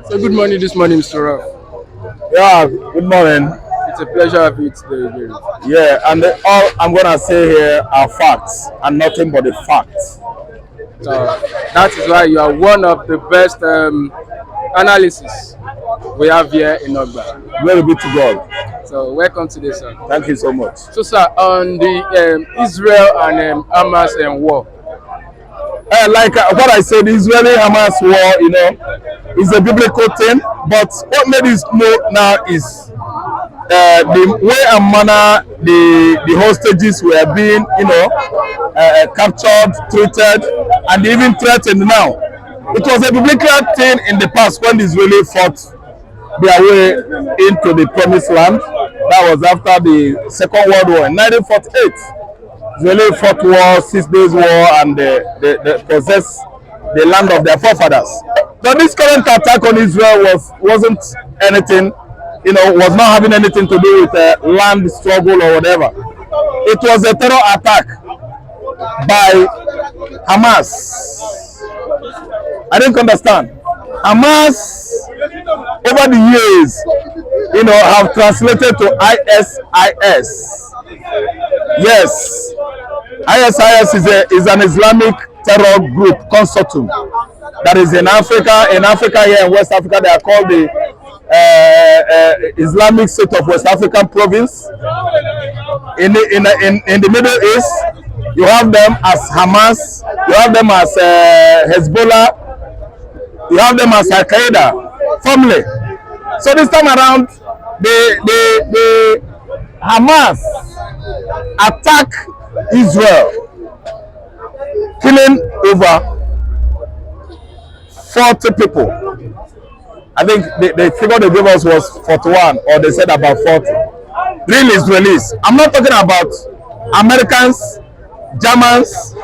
So good morning this morning, Mr. Ralph. Yeah, good morning. It's a pleasure having you today again. Yeah, and all I'm gonna say here are facts and nothing but the facts. That is why you are one of the best analysts we have here in Ogba. Glory be to God. So welcome today, sir. Thank you so much. So, sir, on the Israel and Hamas war. Like what I said, the Israeli Hamas war, is a biblical thing. But what made it more now is the way and manner the hostages were being, captured, treated, and even threatened now. It was a biblical thing in the past when the Israeli fought their way into the promised land. That was after the Second World War in 1948. Israeli fought war, 6 days war, and they possessed the land of their forefathers. But this current attack on Israel wasn't anything, was not having anything to do with land struggle or whatever. It was a terror attack by Hamas. I didn't understand. Hamas, over the years, have translated to ISIS. Yes, ISIS is an Islamic terror group consortium that is in Africa. In Africa, here in West Africa, they are called the Islamic State of West African Province. In the Middle East, you have them as Hamas, you have them as Hezbollah, you have them as Al Qaeda family. So this time around, the Hamas attack Israel, killing over 40 people. I think the figure they gave us was 41, or they said about 40. Real Israelis. I'm not talking about Americans, Germans,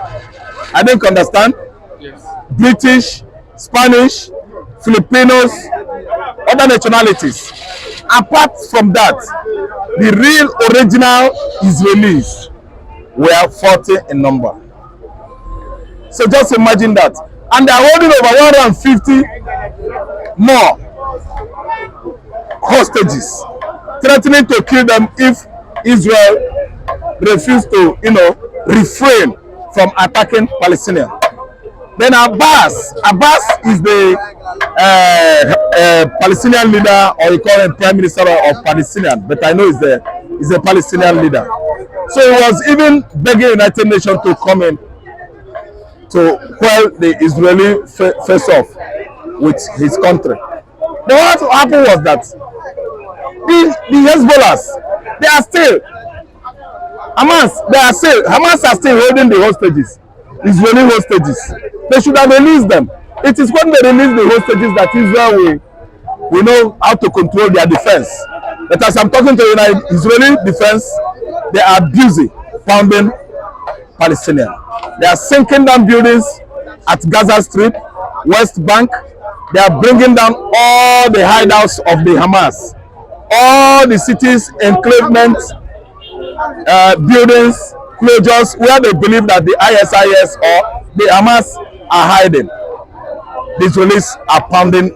I didn't understand, Yes. British, Spanish, Filipinos, other nationalities. Apart from that, the real original Israelis were 40 in number. So just imagine that. And they are holding over 150 more hostages, threatening to kill them if Israel refused to, refrain from attacking Palestinians. Then Abbas is the Palestinian leader, or you call him Prime Minister of Palestinian, but I know he's a Palestinian leader. So he was even begging United Nations to come in to quell the Israeli face-off with his country. But what happened was that the Hezbollahs, they are still, Hamas are still holding the hostages, Israeli hostages. They should have released them. It is when they release the hostages that Israel will know how to control their defense. But as I'm talking to you now, Israeli defense, they are busy pounding Palestinians. They are sinking down buildings at Gaza Strip, West Bank. They are bringing down all the hideouts of the Hamas, all the cities, enclavements, buildings, closures where they believe that the ISIS or the Hamas are hiding. The Israelis are pounding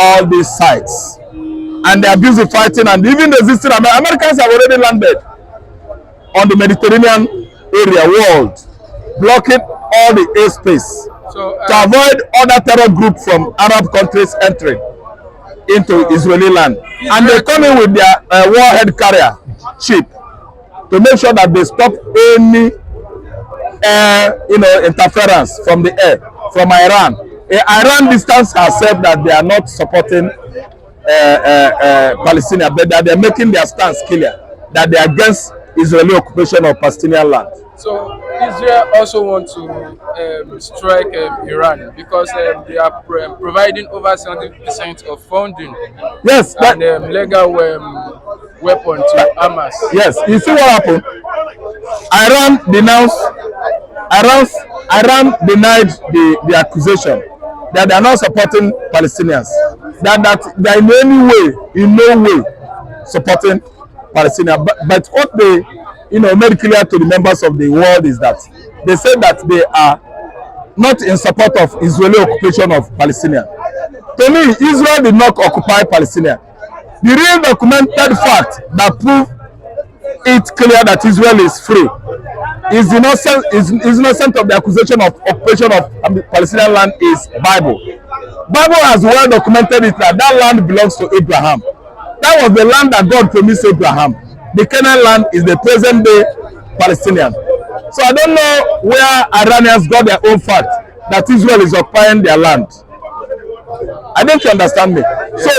all these sites, and they are busy fighting. And even the existing Americans have already landed on the Mediterranean area world, blocking all the airspace to avoid other terror groups from Arab countries entering into Israeli land. And they come in with their warhead carrier ship to make sure that they stop any interference from the air, from Iran. Iran distanced herself that they are not supporting Palestinians, but that they are making their stance clear that they are against Israeli occupation of Palestinian land. So Israel also wants to strike Iran because they are providing over 70% of funding, yes, and legal weapon to Hamas. Yes, you see what happened? Iran denied the accusation that they are not supporting Palestinians, that they are in no way supporting Palestinians. But what they made clear to the members of the world is that they said that they are not in support of Israeli occupation of Palestinians. To me, Israel did not occupy Palestine. The real documented fact that prove it clear that Israel is free is innocent of the accusation of occupation of Palestinian land is Bible. Bible has well documented it that that land belongs to Abraham. That was the land that God promised Abraham. The Canaan land is the present day Palestinian. So I don't know where Iranians got their own fact that Israel is occupying their land. I think you understand me. So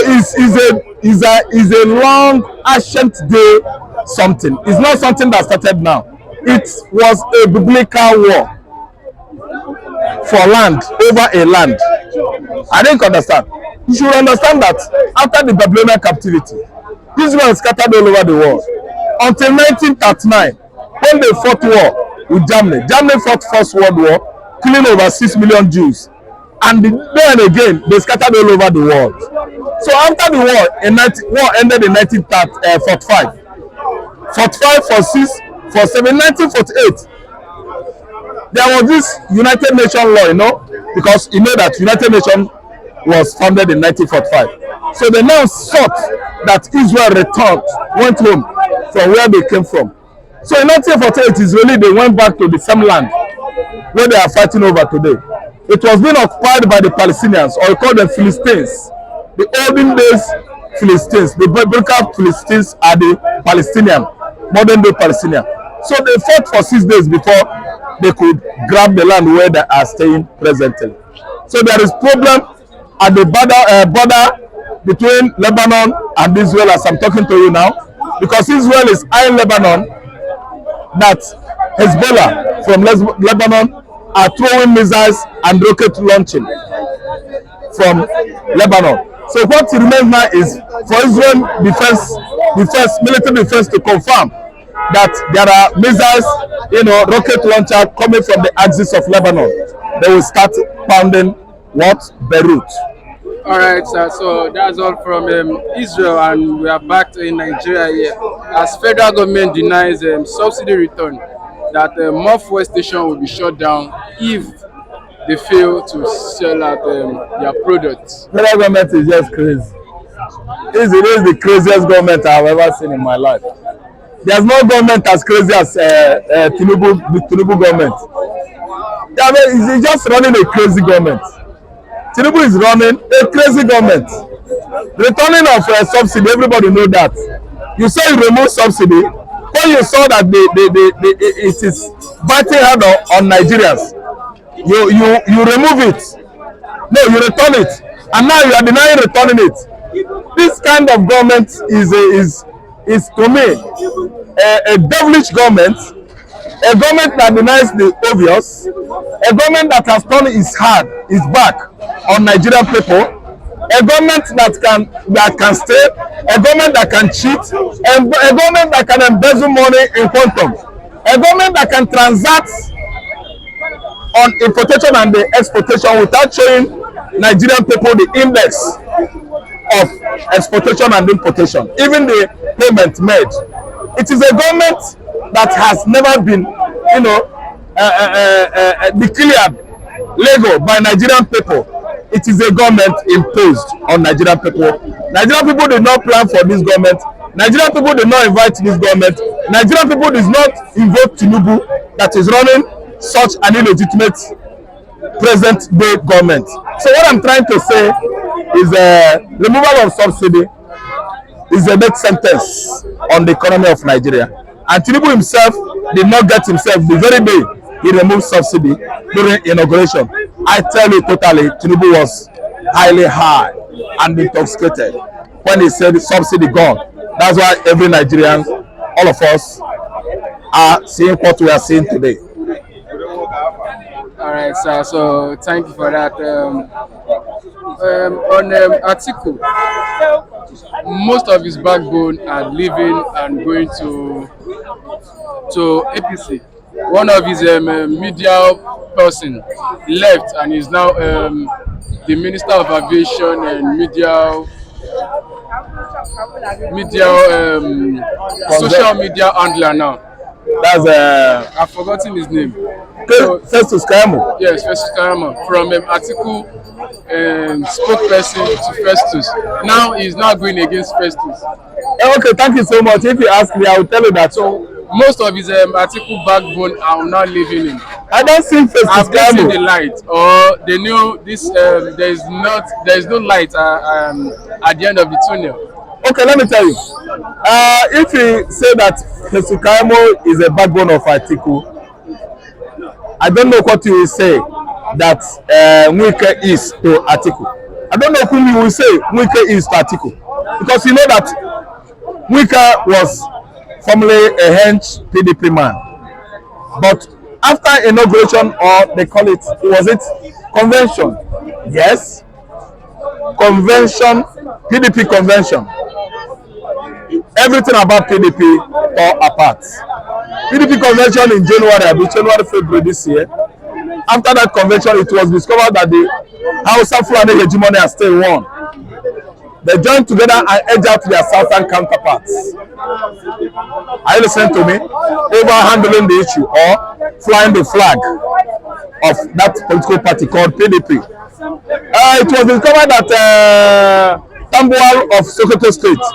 it's a long ancient day something. It's not something that started now. It was a biblical war for land over a land. I didn't understand. You should understand that after the Babylonian captivity, Israel scattered all over the world until 1939 when they fought war with Germany. Germany fought First World War, killing over 6 million Jews. And then again, they scattered all over the world. So after the war, war ended in 1945. 45, 46, 47, 1948. There was this United Nations law, you know, because you know that United Nations was founded in 1945. So they now sought that Israel went home from where they came from. So in 1948, Israeli, they went back to the same land where they are fighting over today. It was being occupied by the Palestinians, or we call them Philistines. The olden days Philistines, the biblical Philistines are the Palestinian, modern day Palestinian. So they fought for 6 days before they could grab the land where they are staying presently. So there is problem at the border between Lebanon and Israel as I'm talking to you now, because Israel is eyeing Lebanon that Hezbollah from Lebanon are throwing missiles and rocket launching from Lebanon. So what remains now is for Israel military defense to confirm that there are missiles, rocket launcher coming from the axis of Lebanon. They will start pounding Beirut. All right, sir. So that's all from Israel, and we are back in Nigeria here. As federal government denies subsidy return, that more fuel station will be shut down if they fail to sell out their products. Federal government is just crazy. It is the craziest government I have ever seen in my life. There's no government as crazy as the Tinubu government. He's just running a crazy government. Tinubu is running a crazy government. Returning of subsidy, everybody know that. You say you remove subsidy, when you saw that it is biting hard on Nigerians, you remove it. No, you return it, and now you are denying returning it. This kind of government is to me a devilish government, a government that denies the obvious, a government that has turned its back on Nigerian people, a government that can steal, a government that can cheat, a government that can embezzle money in quantum, a government that can transact on importation and the exportation without showing Nigerian people the index of exportation and importation, even the payment made. It is a government that has never been, declared legal by Nigerian people. It is a government imposed on Nigerian people. Nigerian people did not plan for this government. Nigerian people did not invite this government. Nigerian people did not invoke Tinubu that is running such an illegitimate present day government. So what I'm trying to say is removal of subsidy is a death sentence on the economy of Nigeria. And Tinubu himself did not get himself the very day he removed subsidy during inauguration. I tell you totally, Tinubu was highly high and intoxicated when he said subsidy gone. That's why every Nigerian, all of us, are seeing what we are seeing today. All right, sir. So thank you for that. On Atiku, most of his backbone are leaving and going to APC. One of his media person left and is now the Minister of Aviation and social media handler now. That's I've forgotten his name. So Festus Kayamo. yes, Festus Karama from Atiku spokesperson to Festus. Now he's now going against Festus. Okay, thank you so much. If you ask me, I will tell you that. So most of his Atiku backbone are now leaving him. I don't see Festus Have they seen the Kayamo. light, or they knew this? There is no light at the end of the tunnel. Okay, let me tell you. If you say that Festus Kayamo is a backbone of Atiku, I don't know what you will say that Wike is to Atiku. I don't know whom you will say Wike is to Atiku, because you know that Wike was formerly a hench PDP man, but after inauguration, or they call it, was it convention? Yes, convention, PDP convention. Everything about PDP tore apart. PDP convention in January, February this year. After that convention, it was discovered that the Hausa Fulani hegemony has still won. They joined together and edged out their southern counterparts. Are you listening to me? Over handling the issue or flying the flag of that political party called PDP. It was discovered that Tambuwal of Sokoto State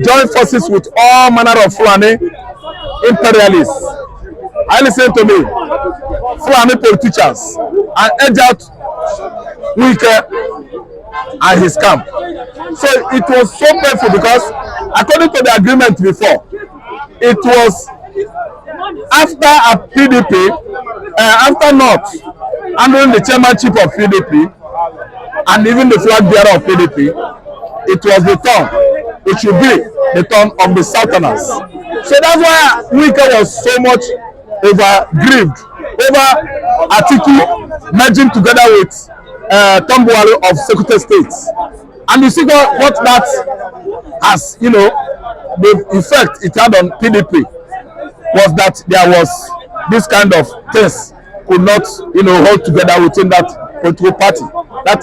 joined forces with all manner of Fulani imperialists. Are you listening to me? Fulani politicians, and edge out Wike and his camp. So it was so painful because according to the agreement before, it was after a PDP, after North handling the chairmanship of PDP and even the flag bearer of PDP, it was the turn. It should be the turn of the Southerners. So that's why Wike was so much grieved over Atiku merging together with Tambuwal of Sokoto State. And you see what that has, the effect it had on PDP was that there was this kind of things could not, hold together within that political party. That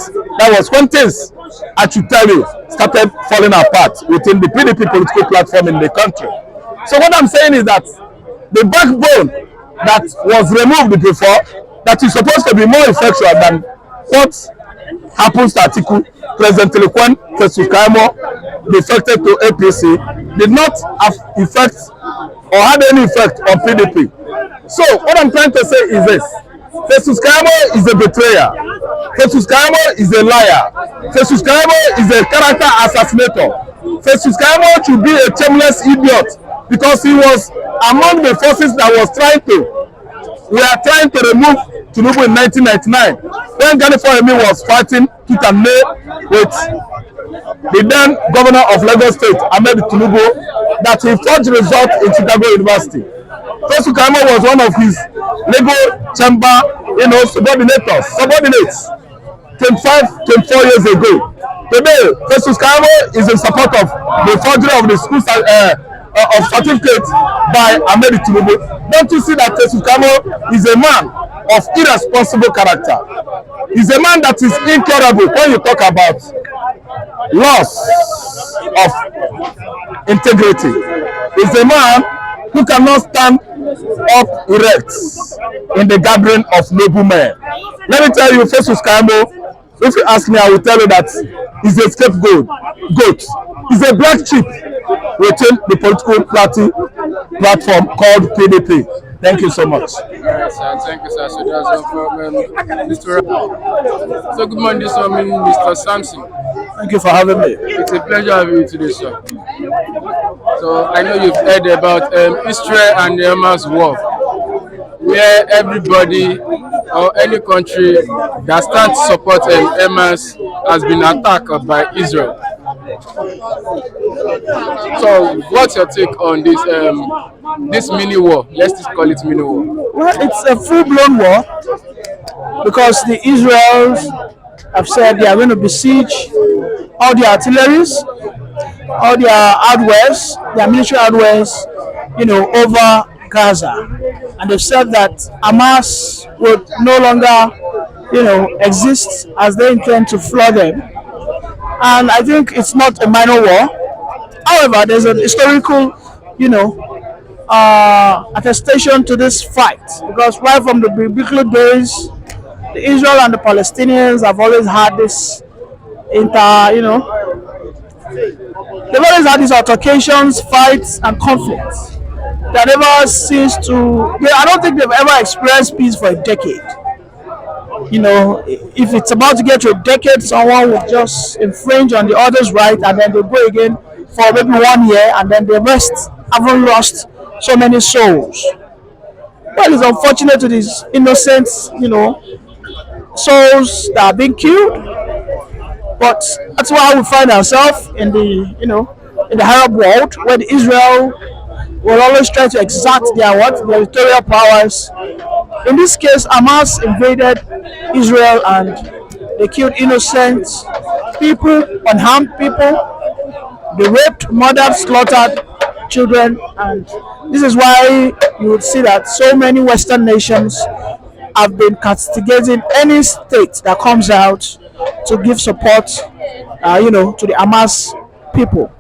was when things, I should tell you, started falling apart within the PDP political platform in the country. So what I'm saying is that the backbone that was removed before, that is supposed to be more effectual than what happens to Atiku presently when Festus Kayamo defected to APC, did not have effect or had any effect on PDP. So what I'm trying to say is this: Festus Kayamo is a betrayer. Festus Kayamo is a liar. Festus Kayamo is a character assassinator. Festus Kayamo should be a shameless idiot because he was among the forces that were trying to remove Tinubu in 1999 when Gani Fawemi was fighting tooth and nail with the then governor of Lagos State, Ahmed Tinubu, that he forged results in Chicago University. Festus Kayamo was one of his legal chamber, subordinates 24 years ago. Today, Festus Kayamo is in support of the forgery of the school of certificate by Ahmed Tinubu. Don't you see that Festus Kayamo is a man of irresponsible character? He's a man that is incurable when you talk about loss of integrity. He's a man who cannot stand up erect in the gathering of noble men. Let me tell you, Festus Kayamo, if you ask me, I will tell you that he's a scapegoat. He's a black sheep within the political party platform called PDP. Thank you so much. Yes, sir. Thank you, sir. So that's all from Mr. So good morning, this morning, Mr. Samson. Thank you for having me. It's a pleasure having you today, sir. So I know you've heard about Israel and Hamas War, where everybody or any country that stands to support Hamas has been attacked by Israel. So what's your take on this mini war? Let's just call it mini war. Well, it's a full-blown war because the Israelis have said they are going to besiege all their artilleries, all their hardwares, their military hardwares, over Gaza. And they've said that Hamas would no longer, exist as they intend to flood them. And I think it's not a minor war. However, there's an historical, attestation to this fight, because right from the biblical days, the Israel and the Palestinians have always had this they've always had these altercations, fights, and conflicts. They never cease to. I don't think they've ever experienced peace for a decade. If it's about to get to a decade, someone will just infringe on the other's right, and then they go again for maybe 1 year, and then the rest haven't lost so many souls. Well, it's unfortunate to these innocent, souls that are being killed. But that's why we find ourselves in the Arab world, where Israel will always try to exert their territorial powers. In this case, Hamas invaded Israel and they killed innocent people, unharmed people. They raped, murdered, slaughtered children, and this is why you would see that so many Western nations have been castigating any state that comes out to give support, to the Hamas people.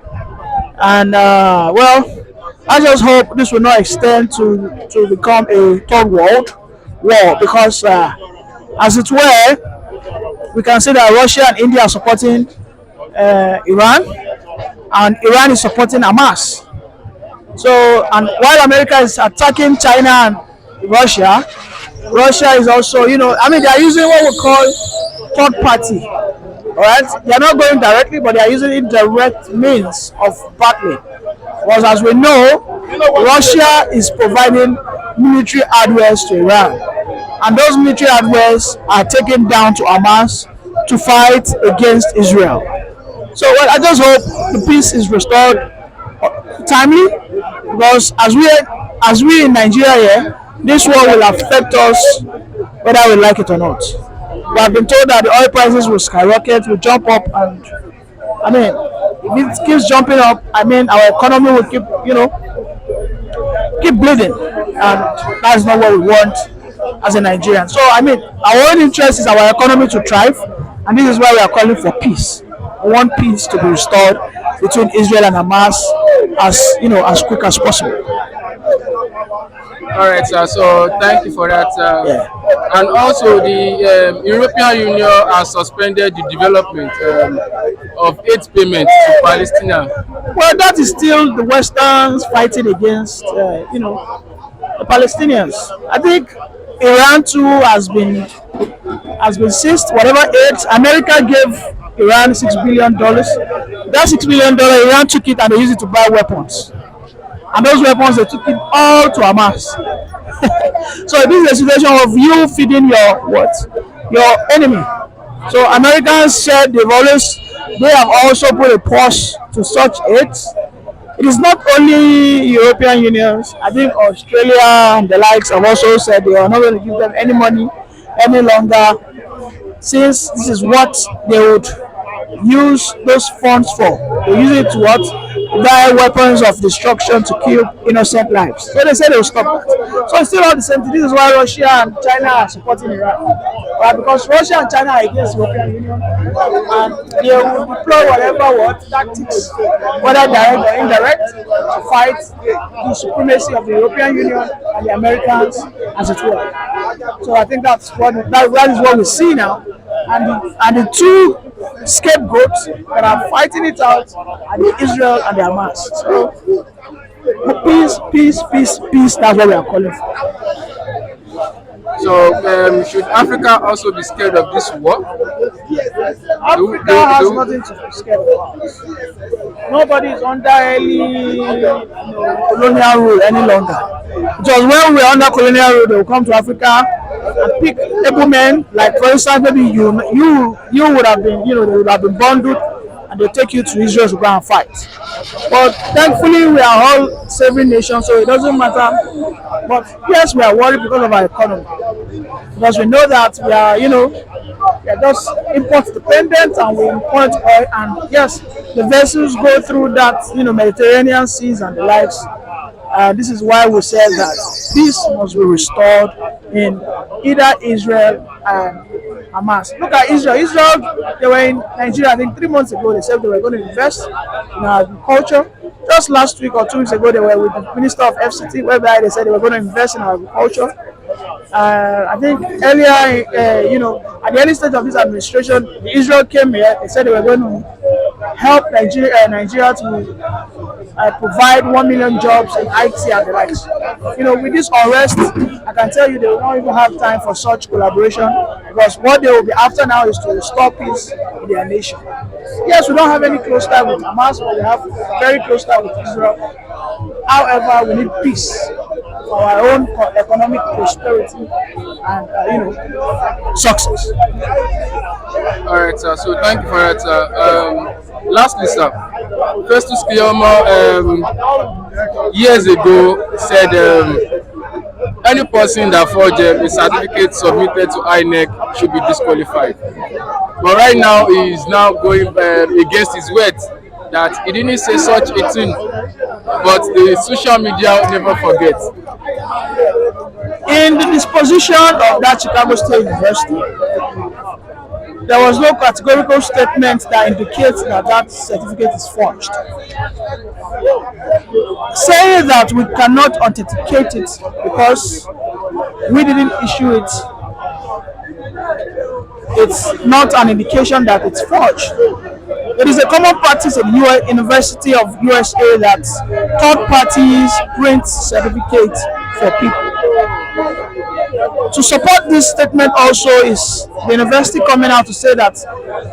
And I just hope this will not extend to become a third world war, because, as it were, we can say that Russia and India are supporting Iran, and Iran is supporting Hamas. So, and while America is attacking China and Russia, Russia is also, they are using what we call third party. All right, they are not going directly, but they are using indirect means of battling. Because as we know, Russia is providing military hardware to Iran, and those military hardware are taken down to Hamas to fight against Israel. So, I just hope the peace is restored timely, because as we in Nigeria here, this war will affect us whether we like it or not. We have been told that the oil prices will skyrocket, will jump up, and if it keeps jumping up, our economy will keep bleeding, and that's not what we want as a Nigerian. So, our own interest is our economy to thrive, and this is why we are calling for peace. We want peace to be restored between Israel and Hamas as quick as possible. All right, sir. So thank you for that. Yeah. And also, the European Union has suspended the development of aid payments to Palestine. Well, that is still the Westerns fighting against, the Palestinians. I think Iran too has been seized. Whatever aid America gave Iran $6 billion, that $6 billion, Iran took it and they used it to buy weapons. And those weapons, they took it all to Hamas. So this is a situation of you feeding your enemy. So Americans said they have also put a pause to such aid. It is not only European unions. I think Australia and the likes have also said they are not going to give them any money any longer, since this is what they would use those funds for. They use it to buy weapons of destruction to kill innocent lives. So they said they will stop that. So it's still all the same thing. This is why Russia and China are supporting Iran. Because Russia and China are against the European Union, and they will deploy whatever tactics, whether direct or indirect, to fight the supremacy of the European Union and the Americans, as it were. So I think that is what we see now. And the two scapegoats that are fighting it out are the Israel and the Hamas. So peace. That's what we are calling for. So should Africa also be scared of this war? Africa has nothing to be scared about. Nobody is under any colonial rule any longer. Because when we are under colonial rule, they will come to Africa and pick able men. Like, for instance, maybe you would have been, they would have been bundled, and they take you to Israel to go and fight. But thankfully, we are all sovereign nations, so it doesn't matter. But yes, we are worried because of our economy, because we know that we are just import dependent, and we import oil, and yes, the vessels go through that Mediterranean seas and the likes. This is why we said that peace must be restored in either Israel and Hamas. Look at Israel. Israel, they were in Nigeria, I think 3 months ago. They said they were going to invest in agriculture. just last week or 2 weeks ago, they were with the Minister of FCT, whereby they said they were going to invest in agriculture. I think earlier, at the early stage of this administration, Israel came here. They said they were going to help Nigeria to provide 1 million jobs in IT and the likes. With this unrest, I can tell you they will not even have time for such collaboration, because what they will be after now is to restore peace in their nation. Yes, we don't have any close tie with Hamas, but we have very close tie with Israel. However, we need peace for our own economic prosperity and success. All right, sir. So thank you for that, sir. Lastly, sir, Festus years ago said any person that forged a certificate submitted to INEC should be disqualified. But right now, he is now going against his word that he didn't say such a thing. But the social media never forgets. In the disposition of that Chicago State University, there was no categorical statement that indicates that that certificate is forged. Saying that we cannot authenticate it because we didn't issue it, it's not an indication that it's forged. It is a common practice in the University of USA that third parties print certificates for people. To support this statement also is the university coming out to say that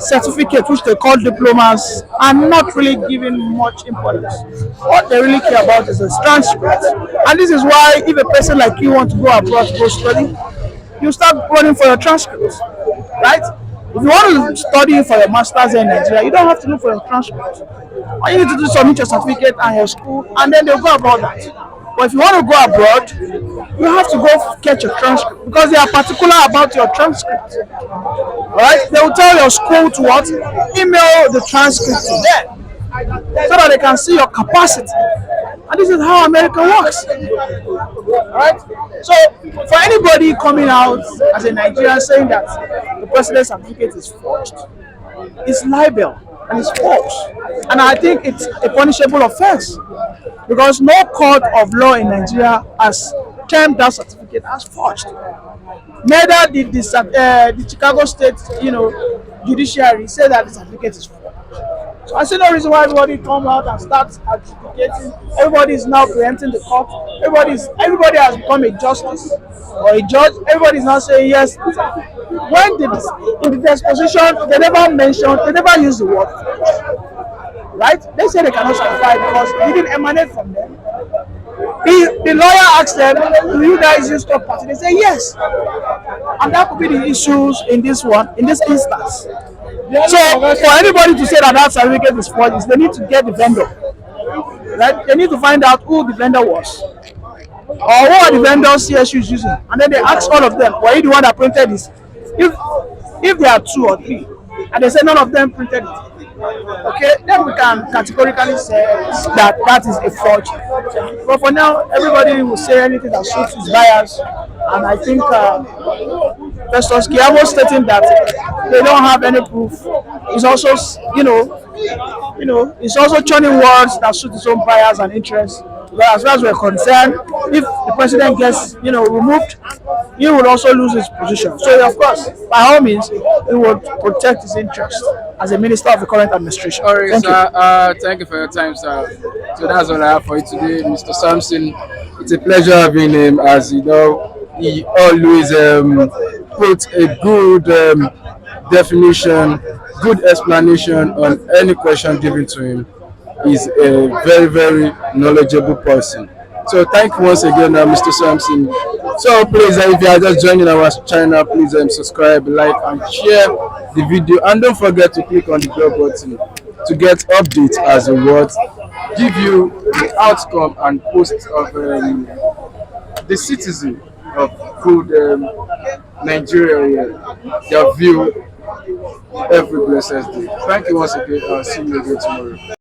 certificates, which they call diplomas, are not really given much importance. What they really care about is the transcript. And this is why if a person like you want to go abroad to go study, you start running for your transcripts, right? If you want to study for your master's in Nigeria, you don't have to look for your transcript. All you need to do is submit your certificate and your school, and then they'll go about that. But if you want to go abroad, you have to go get your transcript because they are particular about your transcript. Alright? They will tell your school to what? Email the transcript to them so that they can see your capacity. And this is how America works. Alright? So, for anybody coming out as a Nigerian saying that the president's certificate is forged, it's libel and it's false. And I think it's a punishable offense because no court of law in Nigeria has termed that certificate as forged. Neither did the Chicago State, judiciary say that the certificate is forged. So I see no reason why everybody come out and start adjudicating. Everybody is now preempting the court. Everybody has become a justice or a judge. Everybody is now saying yes. When in the disposition, they never use the word forged. Right? They say they cannot certify because it didn't emanate from them. The lawyer asked them, do you guys use third party? They say yes. And that could be the issues in this instance. So for anybody to say that that certificate is forged, they need to get the vendor. Right? They need to find out who the vendor was. Or who are the vendors CSU is using. And then they ask all of them, were you the one that printed this? If there are 2 or 3, and they say none of them printed it, okay, then we can categorically say that that is a forgery. But for now, everybody will say anything that suits his bias, and I think Festus stating that they don't have any proof is also, it's also churning words that suit his own bias and interests. But as far as we're concerned, if the president gets, removed, he will also lose his position. So, of course, by all means, he will protect his interest as a minister of the current administration. All right, sir. Thank you for your time, sir. So that's all I have for you today, Mr. Sampson. It's a pleasure having him. As you know, he always puts a good definition, good explanation on any question given to him. He's a very, very knowledgeable person. So thank you once again, Mr. Sampson. So please, if you are just joining our channel, please subscribe, like, and share the video. And don't forget to click on the bell button to get updates as a what give you the outcome and post of the citizen of good Nigeria, their view every blessed day. Thank you once again. I'll see you again tomorrow.